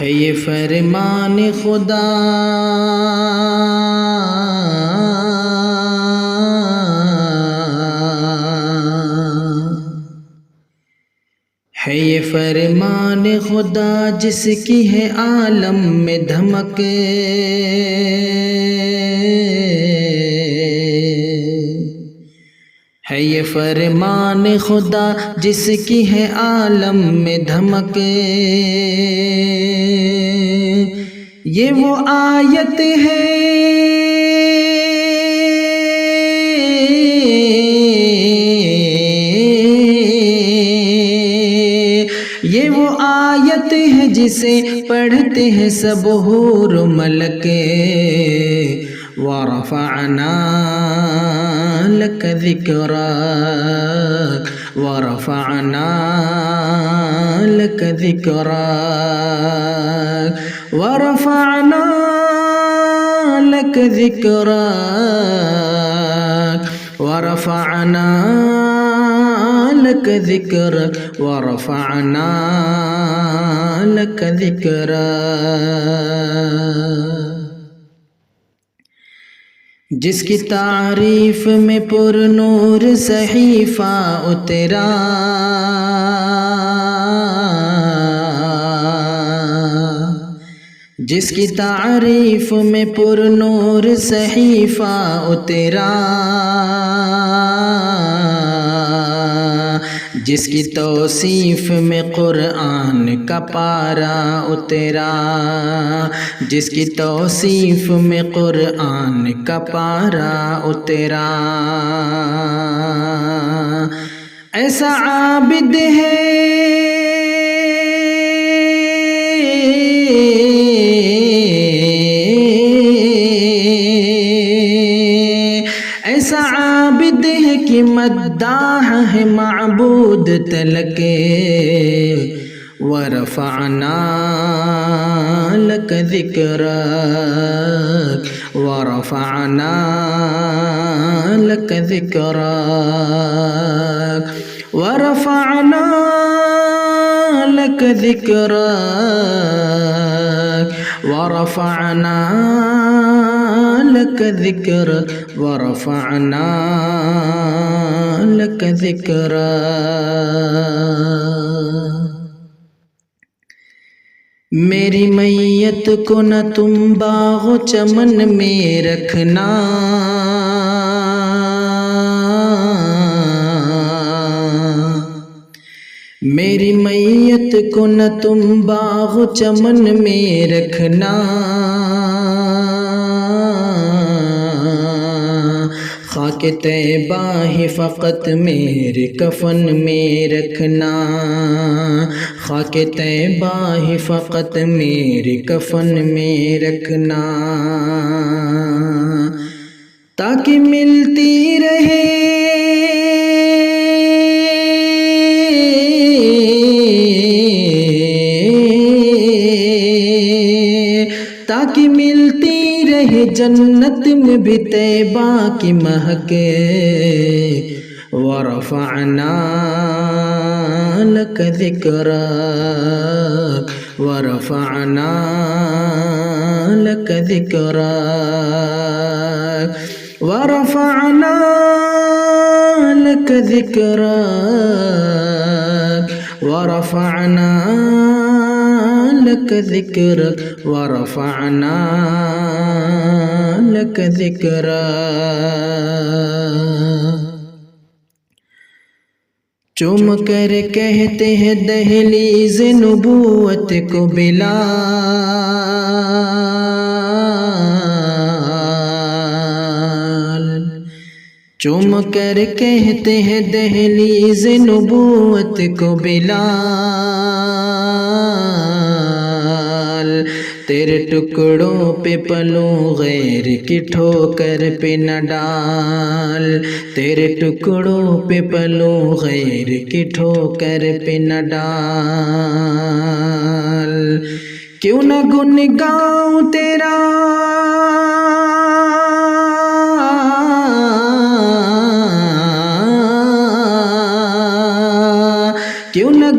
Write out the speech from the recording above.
ہے یہ فرمان خدا ہے یہ فرمان خدا جس کی ہے عالم میں دھمک ہے یہ فرمان خدا جس کی ہے عالم میں دھمک یہ وہ آیت ہے یہ وہ آیت ہے جسے پڑھتے ہیں سب حور و ملک وَرَفَعْنَا لَكَ ذِكْرَكَ وَرَفَعْنَا لَكَ ذِكْرَكَ وَرَفَعْنَا لَكَ ذِكْرَكَ وَرَفَعْنَا لَكَ ذِكْرَكَ وَرَفَعْنَا لَكَ ذِكْرَكَ جس کی تعریف میں پر نور صحیفہ اترا جس کی تعریف میں پر نور صحیفہ اترا جس کی توصیف میں قرآن کا پارا اترا جس کی توصیف میں قرآن کا پارا اترا ایسا عابد ہے ایسا عابد ہے کہ مداح ہے معبود تلک وَرَفَعْنَا لَكَ ذِكْرَكَ وَرَفَعْنَا لَكَ ذِكْرَكَ وَرَفَعْنَا لَكَ ذِكْرَكَ وَرَفَعْنَا لَكَ ذِكْرَكَ وَرَفَعْنَا لَكَ ذِكْرَكَ میری میت کو نہ تم باغ و چمن میں رکھنا میری میت کو نہ تم باغ و چمن میں رکھنا خاک طیبہ ہی فقط میرے کفن میں رکھنا خاک طیبہ ہی فقط میرے کفن میں رکھنا تاکہ ملتی رہے تاکہ ملتی رہے جنت میں بھی طیبہ کی مہک وَرَفَعْنَا لَكَ ذِكْرَكَ وَرَفَعْنَا لَكَ ذِكْرَكَ وَرَفَعْنَا لَكَ ذِكْرَكَ وَرَفَعْنَا لَكَ ذِكْرَكَ وَرَفَعْنَا لَكَ ذِكْرَكَ چوم کر کہتے ہیں دہلیز نبوت کو بلال چوم کر کہتے ہیں دہلیز نبوت کو بلال تیرے ٹکڑوں پہ پلوں غیر کی ٹھوکر پہ نہ ڈال تیرے ٹکڑوں پہ پلوں غیر کی ٹھوکر پہ نہ ڈال کیوں نہ گن گاؤں تیرا کیوں نہ